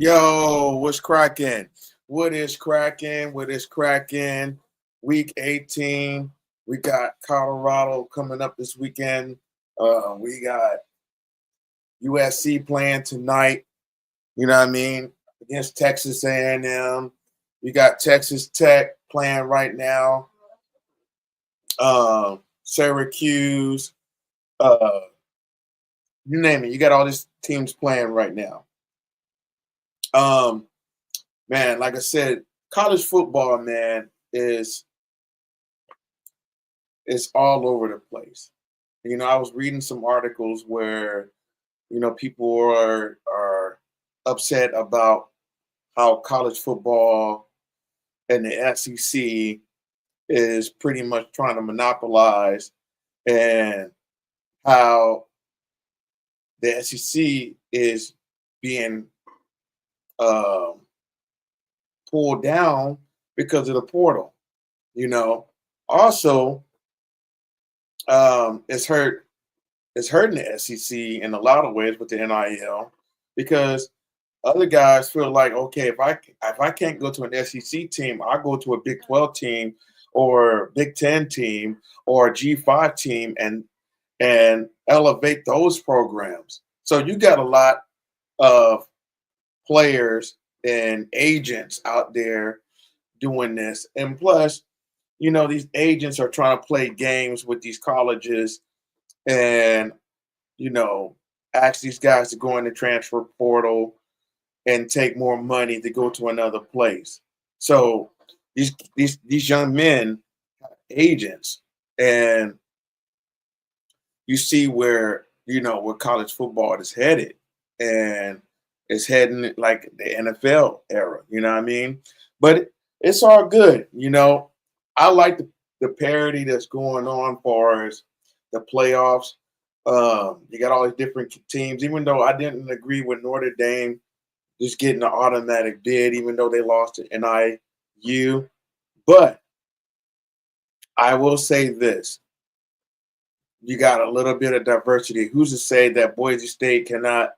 Yo, what's cracking? What is cracking? What is cracking? Week 18. We got Colorado coming up this weekend. We got USC playing tonight. You know what I mean? Against Texas A&M. We got Texas Tech playing right now. Syracuse. Uh, you name it. You got all these teams playing right now. Um, Man, like I said, college football, man, is all over the place. I was reading some articles where, people are upset about how college football and the SEC is pretty much trying to monopolize, and how the SEC is being um, pulled down because of the portal. You know, Also, it's hurting the SEC in a lot of ways with the NIL, because other guys feel like, okay, if I can't go to an SEC team, I go to a Big 12 team or Big 10 team or a G5 team and elevate those programs. So you got a lot of players and agents out there doing this. And plus, these agents are trying to play games with these colleges and, you know, ask these guys to go in the transfer portal and take more money to go to another place. So these young men have agents, and you see where college football is headed, and it's heading like the NFL era. You know what I mean? But it's all good. I like the parity that's going on far as the playoffs. You got all these different teams. Even though I didn't agree with Notre Dame just getting an automatic bid, even though they lost to NIU, but I will say this: you got a little bit of diversity. Who's to say that Boise State cannot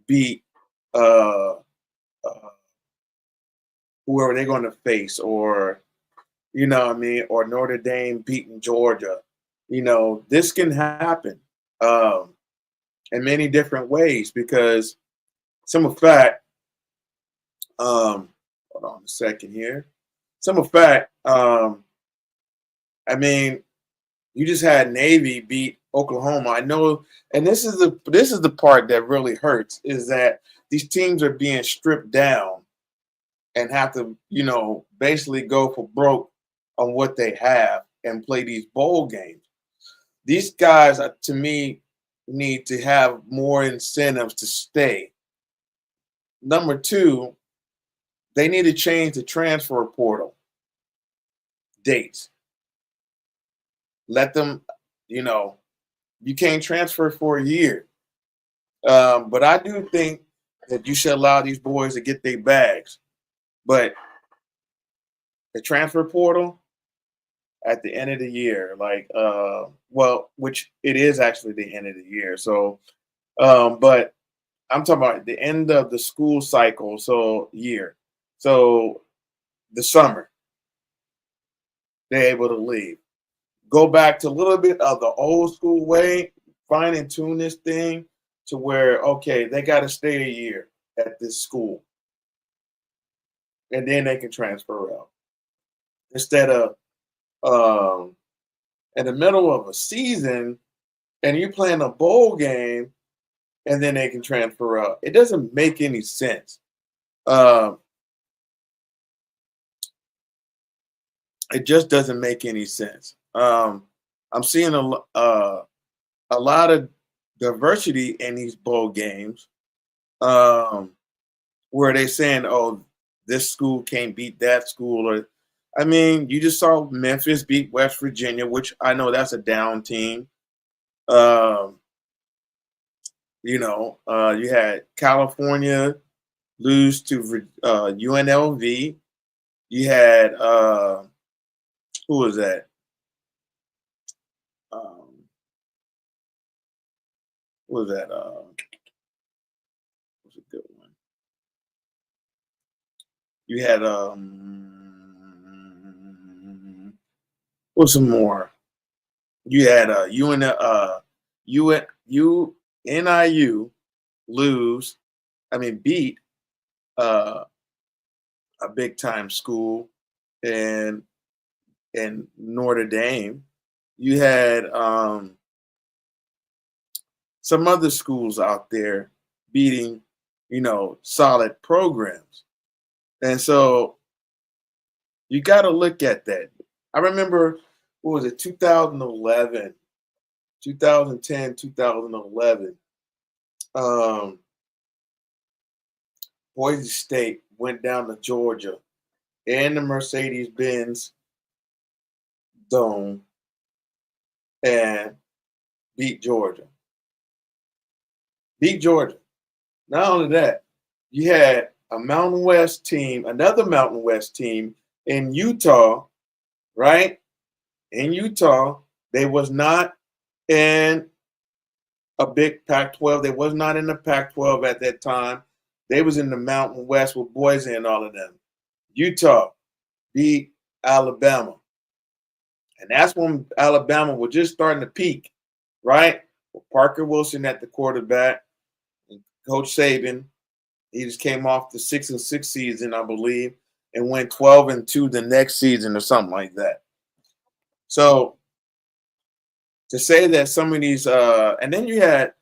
beat uh, uh, whoever they're going to face, or what I mean, or Notre Dame beating Georgia? This can happen um, in many different ways, because some of fact, hold on a second here. Some of fact, I mean, you just had Navy beat Oklahoma. I know, and this is the part that really hurts, is that these teams are being stripped down and have to, basically go for broke on what they have and play these bowl games. These guys, to me, need to have more incentives to stay. Number two, they need to change the transfer portal dates. Let them, you know, you can't transfer for a year. But I do think that you should allow these boys to get their bags. But the transfer portal at the end of the year, like, which it is actually the end of the year. So, but I'm talking about the end of the school cycle, so year. So the summer, they're able to leave. Go back to a little bit of the old school way, fine and tune this thing to where, okay, they got to stay a year at this school, and then they can transfer out, instead of um, in the middle of a season and you playing a bowl game and then they can transfer out. It doesn't make any sense. Um, it just doesn't make any sense. I'm seeing a lot of diversity in these bowl games, um, where they saying, "Oh, this school can't beat that school," or, I mean, you just saw Memphis beat West Virginia, which I know that's a down team. Um, you had California lose to UNLV. You had who was that? Um, who was that? Was a good one. You had what's some more? You had UNIU lose, I mean beat uh, a big time school and Notre Dame. You had some other schools out there beating, solid programs. And so you got to look at that. I remember, what was it, 2011, 2010, 2011. Um, Boise State went down to Georgia in the Mercedes Benz Dome and beat Georgia. Beat Georgia. Not only that, you had a Mountain West team, another Mountain West team in Utah, right? In Utah, they was not in a big Pac-12. They was not in the Pac-12 at that time. They was in the Mountain West with Boise and all of them. Utah beat Alabama. And that's when Alabama was just starting to peak, right? With Parker Wilson at the quarterback, and Coach Saban. He just came off the 6-6 season, I believe, and went 12-2 the next season or something like that. So to say that some of these, and then you had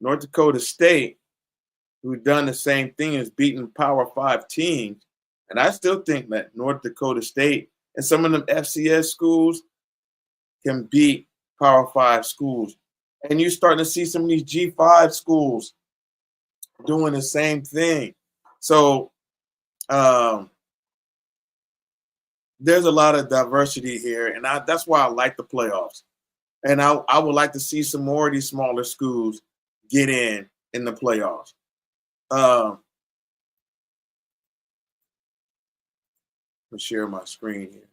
North Dakota State, who done the same thing as beating Power 5 teams. And I still think that North Dakota State and some of them FCS schools can beat Power 5 schools. And you're starting to see some of these G5 schools doing the same thing. So there's a lot of diversity here, and that's why I like the playoffs. And I would like to see some more of these smaller schools get in the playoffs. Let me share my screen here.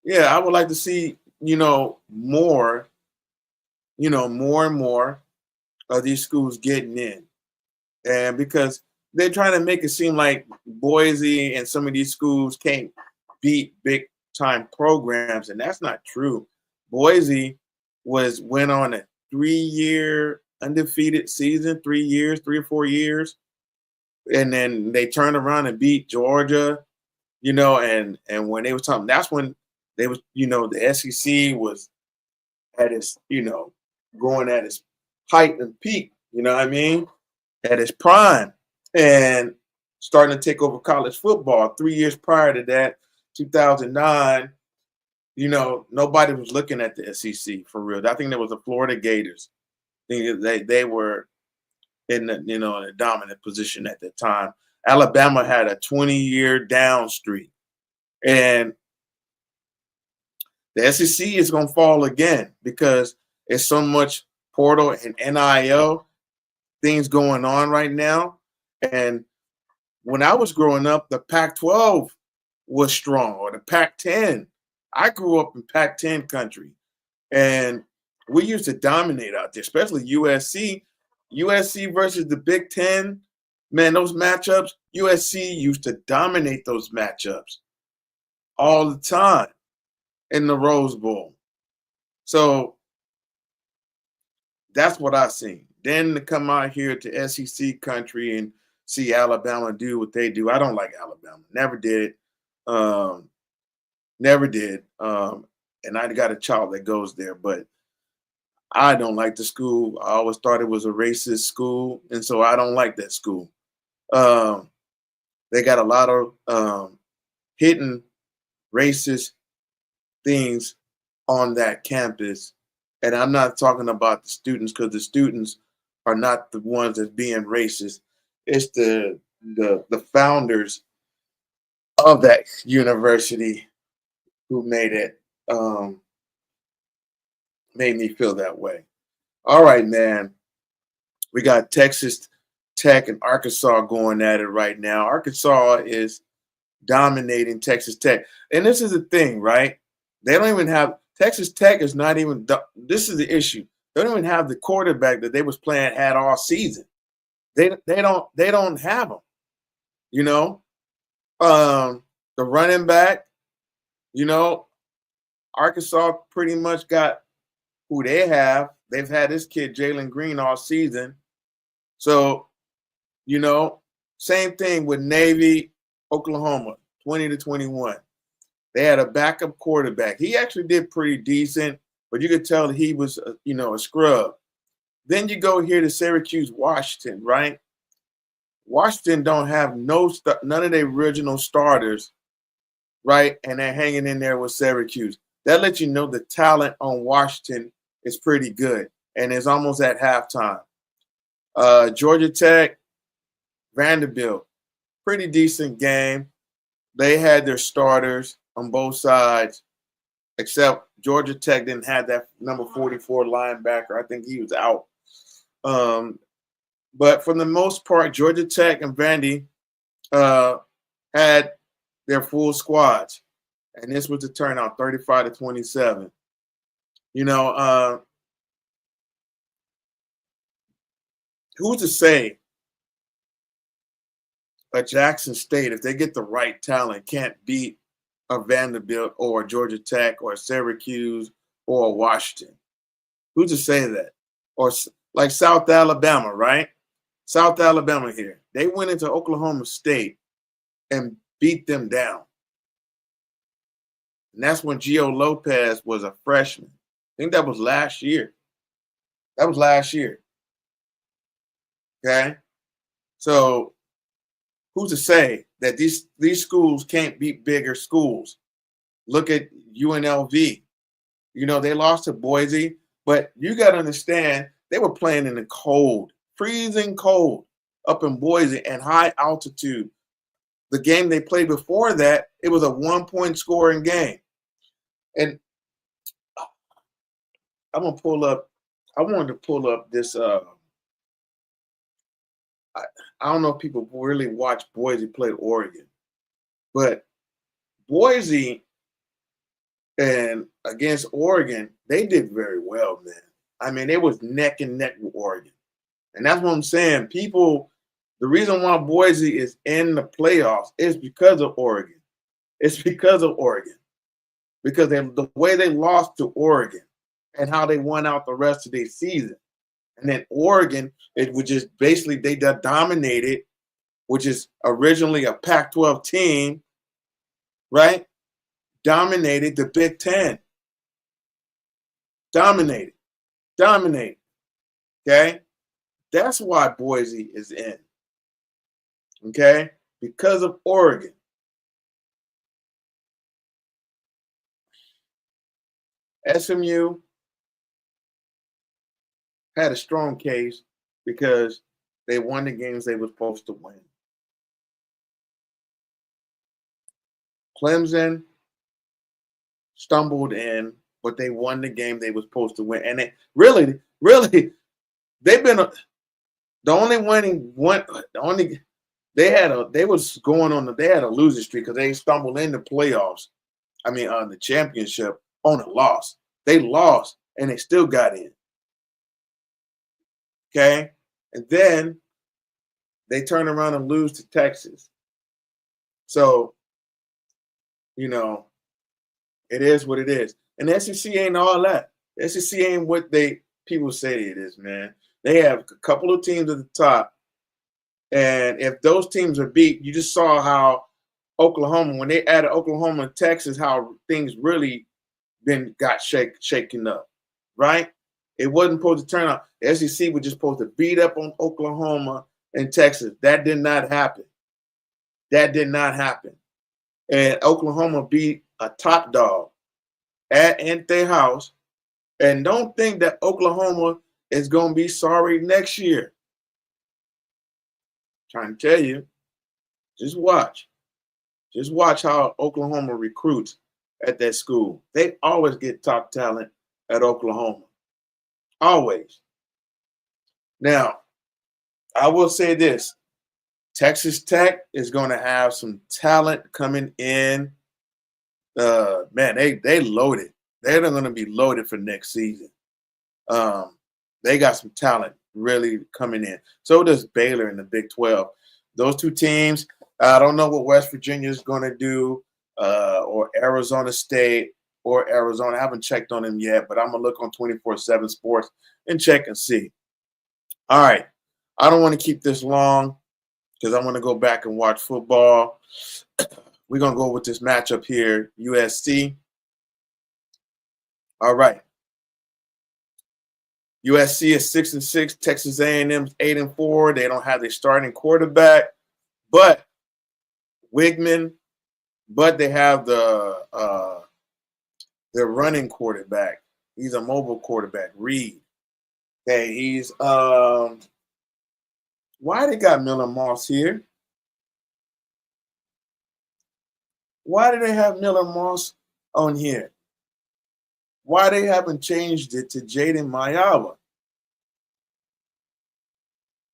Yeah, I would like to see, more and more of these schools getting in. And because they're trying to make it seem like Boise and some of these schools can't beat big time programs, and that's not true. Boise went on a 3-year undefeated season, 3 years, 3 or 4 years, and then they turned around and beat Georgia, and when they was talking, that's when they was, the SEC was at its, going at its height and peak, you know what I mean? At its prime, and starting to take over college football. 3 years prior to that, 2009, nobody was looking at the SEC for real. I think there was the Florida Gators. I think they were in the, in a dominant position at that time. Alabama had a 20-year down streak, and the SEC is going to fall again because there's so much portal and NIL things going on right now. And when I was growing up, the Pac-12 was strong, or the Pac-10. I grew up in Pac-10 country, and we used to dominate out there, especially USC. USC versus the Big Ten, man, those matchups, USC used to dominate those matchups all the time in the Rose Bowl. So that's what I seen. Then to come out here to SEC country and see Alabama do what they do. I don't like Alabama. Never did. Never did. And I got a child that goes there, but I don't like the school. I always thought it was a racist school, and so I don't like that school. They got a lot of hidden racist things on that campus. And I'm not talking about the students, because the students are not the ones that's being racist. It's the founders of that university who made me feel that way. All right, man. We got Texas Tech and Arkansas going at it right now. Arkansas is dominating Texas Tech. And this is the thing, right? They don't even have Texas Tech is not even this is the issue. They don't even have the quarterback that they was playing had all season. They don't have them. You know, the running back. You know, Arkansas pretty much got who they have. They've had this kid Jalen Green all season. So, you know, same thing with Navy, Oklahoma, 20-21. They had a backup quarterback. He actually did pretty decent, but you could tell that he was, a scrub. Then you go here to Syracuse, Washington, right? Washington don't have none of the original starters, right? And they're hanging in there with Syracuse. That lets you know the talent on Washington is pretty good, and it's almost at halftime. Georgia Tech, Vanderbilt, pretty decent game. They had their starters on both sides, except Georgia Tech didn't have that number 44 linebacker. I think he was out. But for the most part, Georgia Tech and Vandy had their full squads, and this was the turnout, 35-27. Who's to say a Jackson State, if they get the right talent, can't beat a Vanderbilt or a Georgia Tech or a Syracuse or a Washington? Who's to say that? Or like South Alabama, right? South Alabama here. They went into Oklahoma State and beat them down. And that's when Gio Lopez was a freshman. I think that was last year. Okay? So who's to say that these schools can't beat bigger schools? Look at UNLV. They lost to Boise, but you got to understand they were playing in the cold, freezing cold up in Boise and high altitude. The game they played before that, it was a 1-point scoring game. And I wanted to pull up this. I don't know if people really watch Boise play Oregon, but Boise and against Oregon, they did very well, man. I mean, it was neck and neck with Oregon. And that's what I'm saying. The reason why Boise is in the playoffs is because of Oregon. It's because of Oregon. Because the way they lost to Oregon and how they won out the rest of their season. And then Oregon, it was just basically they dominated, which is originally a Pac-12 team, right? Dominated the Big Ten. Dominated. Okay? That's why Boise is in. Okay? Because of Oregon. SMU had a strong case because they won the games they were supposed to win. Clemson stumbled in, but they won the game they were supposed to win. And they really, they've been they had a losing streak because they stumbled in the playoffs. I mean, on the championship on a loss. They lost and they still got in. Okay? And then they turn around and lose to Texas. So, it is what it is. And the SEC ain't all that. The SEC ain't what people say it is, man. They have a couple of teams at the top. And if those teams are beat, you just saw how Oklahoma, when they added Oklahoma and Texas, how things really got shaken up, right? It wasn't supposed to turn out. The SEC was just supposed to beat up on Oklahoma and Texas. That did not happen. And Oklahoma beat a top dog at their house. And don't think that Oklahoma is going to be sorry next year. Trying to tell you, just watch. Just watch how Oklahoma recruits at that school. They always get top talent at Oklahoma. Always. Now, I will say this. Texas Tech is going to have some talent coming in. Man, they loaded. They're going to be loaded for next season. They got some talent really coming in. So does Baylor in the Big 12. Those two teams, I don't know what West Virginia is going to do, or Arizona State or Arizona. I haven't checked on them yet, but I'm going to look on 24/7 Sports and check and see. All right. I don't want to keep this long because I want to go back and watch football. We're going to go with this matchup here, USC. All right. USC is 6-6. Texas A&M is 8-4. They don't have their starting quarterback, but Wigman, but they have their running quarterback. He's a mobile quarterback, Reed. Okay, he's why they got Miller Moss here? Why do they have Miller Moss on here? Why they haven't changed it to Jaden Mayava?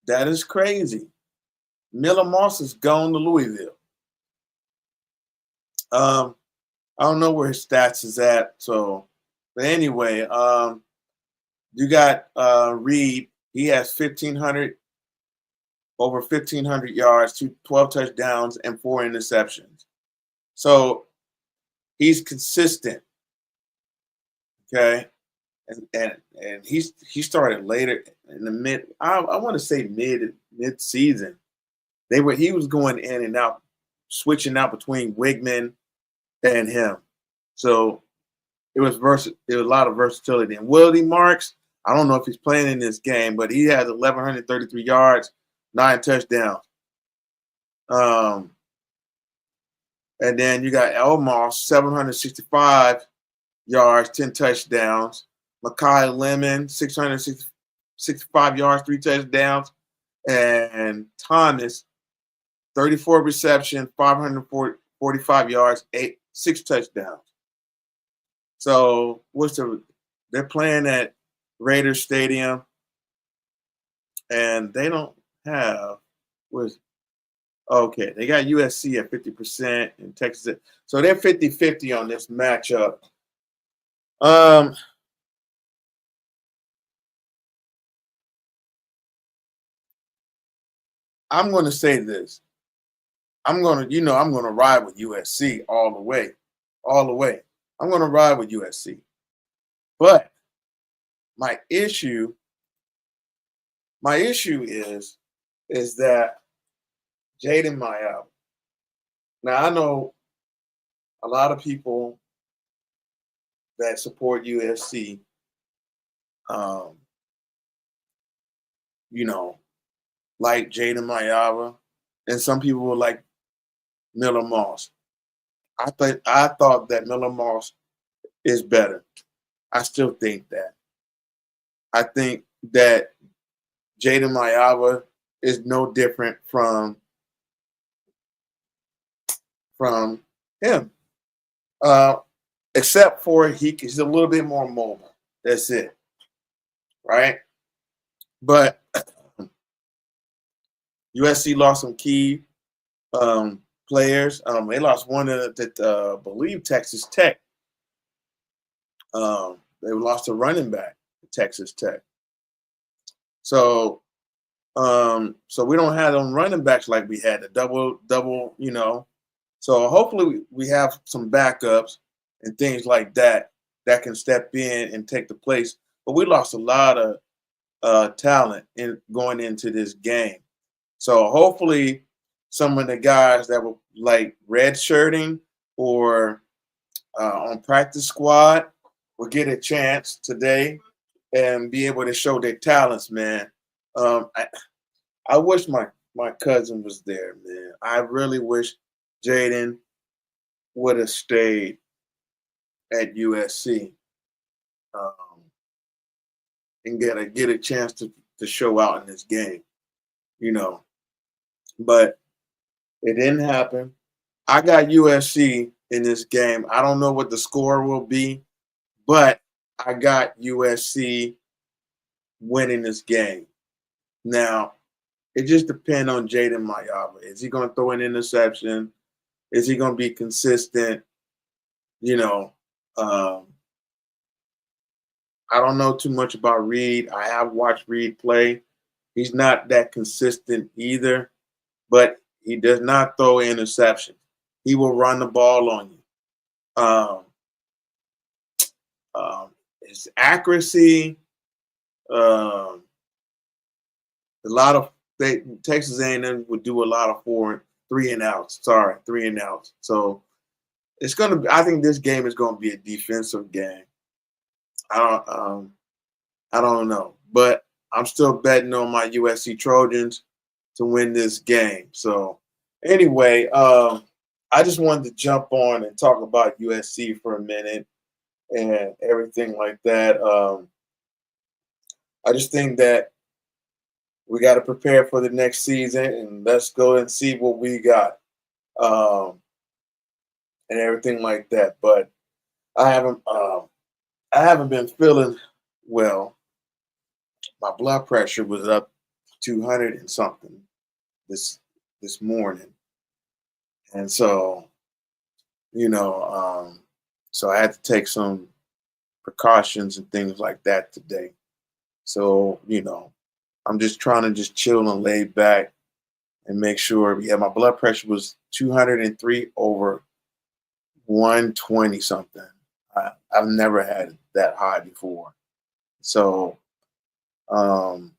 That is crazy. Miller Moss is gone to Louisville. I don't know where his stats is at. So, but anyway, you got Reed. He has over 1,500 yards, 12 touchdowns, and 4 interceptions. So he's consistent. Okay. And he started later in the mid. I want to say mid season. He was going in and out, switching out between Wigman and him. So it was a lot of versatility. And Willie Marks, I don't know if he's playing in this game, but he has 1,133 yards, 9 touchdowns. And then you got Elmar, 765 yards, 10 touchdowns. Makai Lemon, 665 yards, 3 touchdowns. And Thomas, 34 reception, 545 yards, 6 touchdowns. So they're playing at Raiders Stadium, and they don't have they got USC at 50% and Texas. So they're 50-50 on this matchup. I'm going to say this. I'm going to ride with USC all the way. All the way. I'm going to ride with USC. But my issue is that Jaden Mayava. Now, I know a lot of people that support USC, like Jaden Mayava, and some people will like Miller Moss. I thought that Miller Moss is better. I still think that. I think that Jaden Mayava is no different from him, except for he's a little bit more mobile. That's it, right? But USC lost some key players. They lost one that I believe Texas Tech. They lost a running back at Texas Tech. So we don't have them running backs like we had, the double, So hopefully we have some backups and things like that can step in and take the place. But we lost a lot of talent in going into this game. So hopefully some of the guys that were like redshirting or on practice squad will get a chance today and be able to show their talents, man. I wish my cousin was there, man. I really wish Jaden would have stayed at USC and get a chance to show out in this game, But it didn't happen. I got USC in this game. I don't know what the score will be, but I got USC winning this game. Now, it just depends on Jaden Mayava. Is he going to throw an interception? Is he going to be consistent? I don't know too much about Reed. I have watched Reed play. He's not that consistent either, but he does not throw interceptions. He will run the ball on you. Um, his accuracy, um, a lot of Texas A&M would do a lot of 3 and outs. Sorry, 3 and outs. So it's gonna. I think this game is gonna be a defensive game. I don't. I don't know, but I'm still betting on my USC Trojans to win this game. So anyway, I just wanted to jump on and talk about USC for a minute and everything like that. I just think that we got to prepare for the next season and let's go and see what we got um, and everything like that. But I haven't I haven't been feeling well. My blood pressure was up 200 and something this this morning, and so you know, so I had to take some precautions and things like that today. So I'm just trying to just chill and lay back and make sure. Yeah, my blood pressure was 203 over 120 something. I've never had it that high before. So um,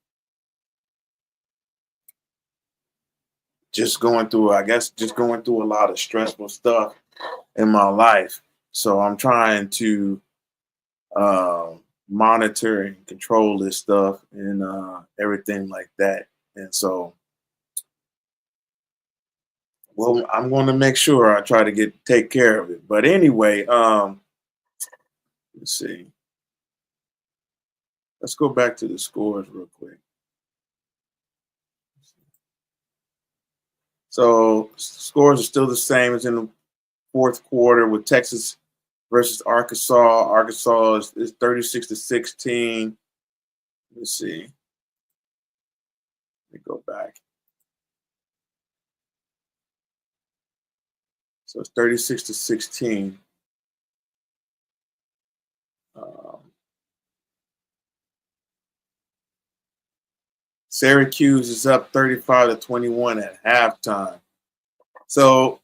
just going through, I guess, just going through a lot of stressful stuff in my life. So I'm trying to monitor and control this stuff and everything like that. And so, well, I'm going to make sure I try to take care of it. But anyway, let's see. Let's go back to the scores real quick. So scores are still the same as in the fourth quarter with Texas versus Arkansas. Arkansas is 36-16. Let's see. Let me go back. So it's 36-16. Um, Syracuse is up 35-21 at halftime. So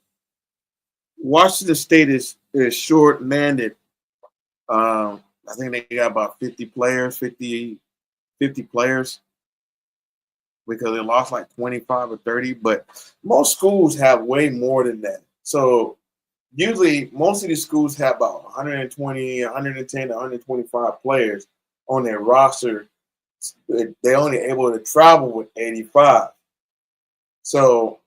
Washington State is short-manded. I think they got about 50 players, 50 players because they lost like 25 or 30. But most schools have way more than that. So usually most of these schools have about 120, 110, 125 players on their roster. They're only able to travel with 85. So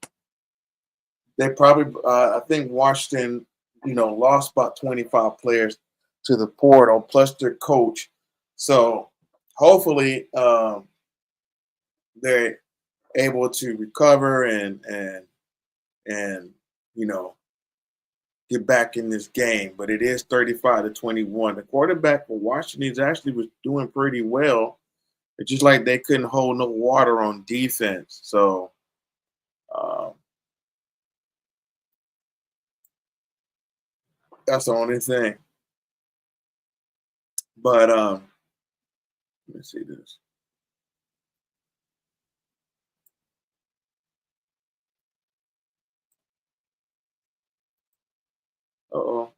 they probably, I think Washington, lost about 25 players to the portal plus their coach. So hopefully they're able to recover and you know get back in this game. But it is 35-21. The quarterback for Washington is actually was doing pretty well. It's just like they couldn't hold no water on defense. So um, that's the only thing. But let me see this. Uh-oh.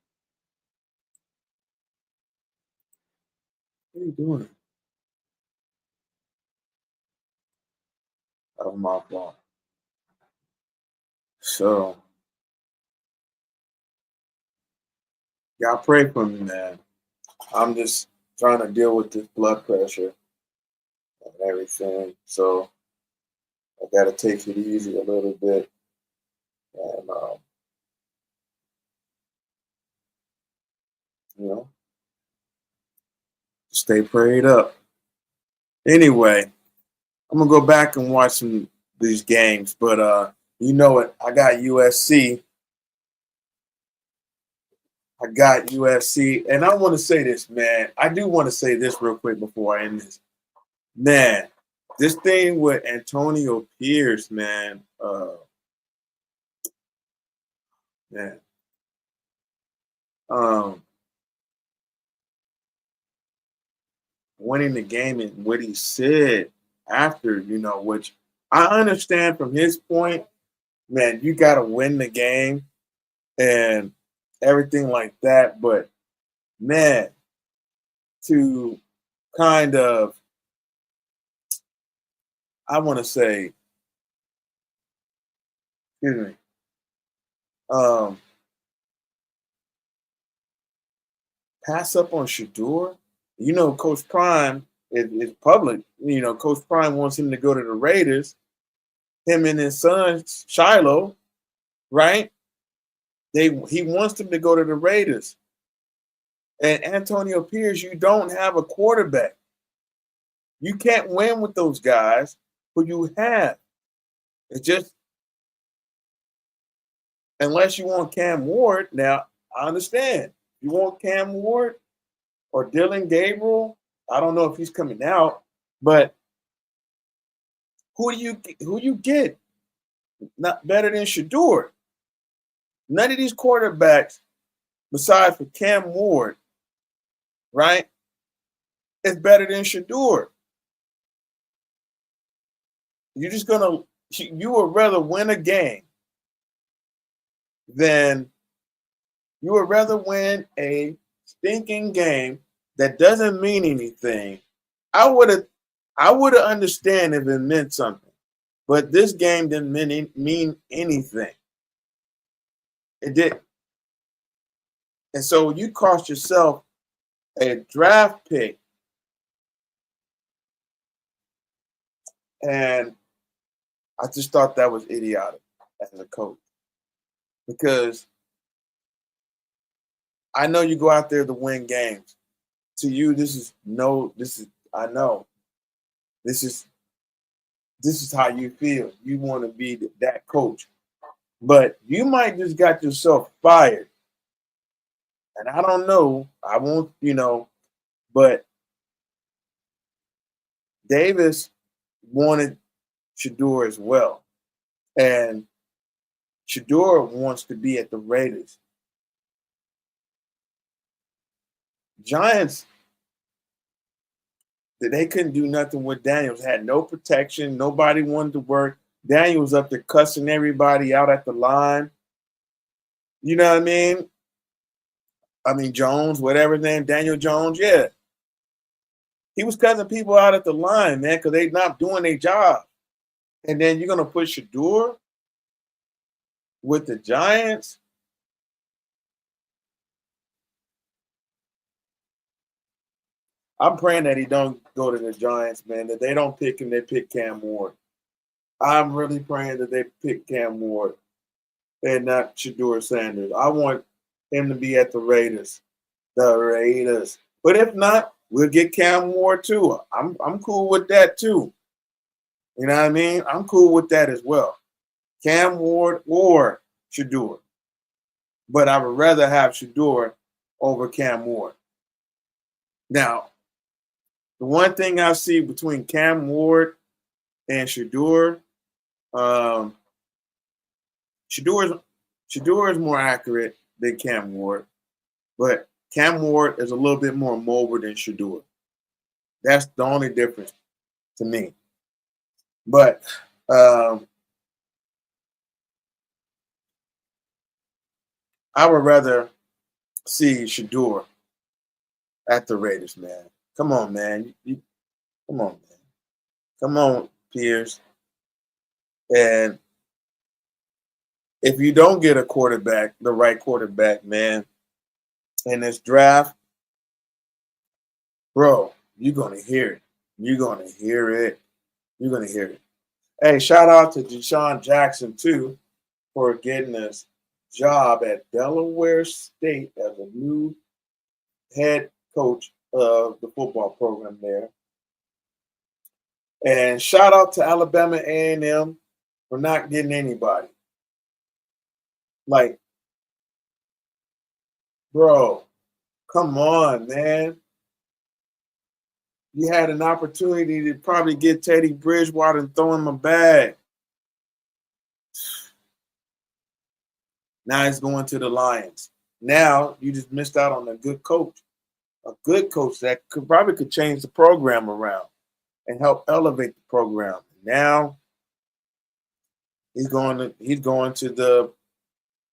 What are you doing? Oh, my fault. So y'all pray for me, man. I'm just trying to deal with this blood pressure and everything. So I got to take it easy a little bit and, you know, stay prayed up. Anyway, I'm going to go back and watch some these games. But you know what? I got USC. I got USC. And I want to say this, man. I do want to say this real quick before I end this. Man, this thing with Antonio Pierce, man. Man. Um, winning the game and what he said. after, which I understand from his point, man, you got to win the game and everything like that. But man, to kind of, I want to say, excuse me, um, pass up on Shador. Coach Prime is public. Coach Prime wants him to go to the Raiders. Him and his son Shiloh, right? He wants them to go to the Raiders. And Antonio Pierce, you don't have a quarterback. You can't win with those guys who you have. It's just unless you want Cam Ward. Now, I understand. You want Cam Ward or Dylan Gabriel. I don't know if he's coming out, but who you get? Not better than Shador. None of these quarterbacks, besides for Cam Ward, right, is better than Shador. You would rather win a game than you would rather win a stinking game that doesn't mean anything. I would have understand if it meant something, but this game didn't mean anything. It did, and so you cost yourself a draft pick, and I just thought that was idiotic as a coach because I know you go out there to win games. To you, I know this is how you feel. You want to be that coach, but you might just got yourself fired. And I don't know. I won't, but Davis wanted Shador as well. And Shador wants to be at the Raiders. Giants, they couldn't do nothing with Daniels. Had no protection. Nobody wanted to work. Daniels up there cussing everybody out at the line. You know what I mean? Jones, whatever his name, Daniel Jones, yeah. He was cussing people out at the line, man, because they're not doing their job. And then you're going to put Shador with the Giants? I'm praying that he don't go to the Giants, man, that they don't pick him, they pick Cam Ward. I'm really praying that they pick Cam Ward and not Shador Sanders. I want him to be at the Raiders. The Raiders. But if not, we'll get Cam Ward too. I'm cool with that too. You know what I mean? I'm cool with that as well. Cam Ward or Shador. But I would rather have Shador over Cam Ward. Now, the one thing I see between Cam Ward and Shador, Shador is more accurate than Cam Ward, but Cam Ward is a little bit more mobile than Shador. That's the only difference to me. But I would rather see Shador at the Raiders, man. Come on, man. Come on, man. Come on, Pierce. And if you don't get a quarterback, the right quarterback, man, in this draft, bro, you're going to hear it. You're going to hear it. You're going to hear it. Hey, shout out to Deshaun Jackson, too, for getting his job at Delaware State as a new head coach of the football program there. And shout out to Alabama A&M for not getting anybody. Like, bro, come on, man. You had an opportunity to probably get Teddy Bridgewater and throw him a bag. Now he's going to the Lions. Now you just missed out on a good coach that could change the program around. and help elevate the program. Now he's going to the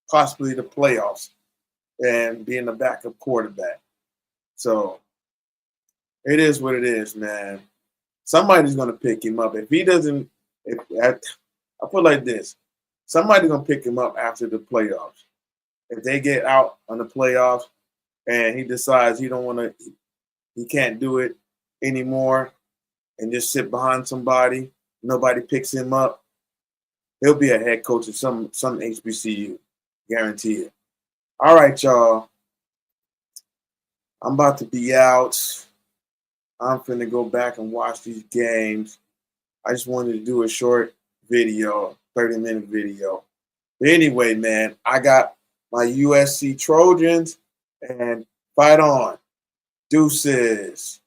possibly the playoffs and being the backup quarterback. So it is what it is, man. Somebody's going to pick him up. If he doesn't, I put it like this: somebody's going to pick him up after the playoffs. If they get out on the playoffs and he decides he can't do it anymore, and just sit behind somebody, nobody picks him up, he'll be a head coach of some HBCU, guarantee it. All right, y'all. I'm about to be out. I'm finna go back and watch these games. I just wanted to do a short video, 30-minute video. But anyway, man, I got my USC Trojans, and fight on. Deuces.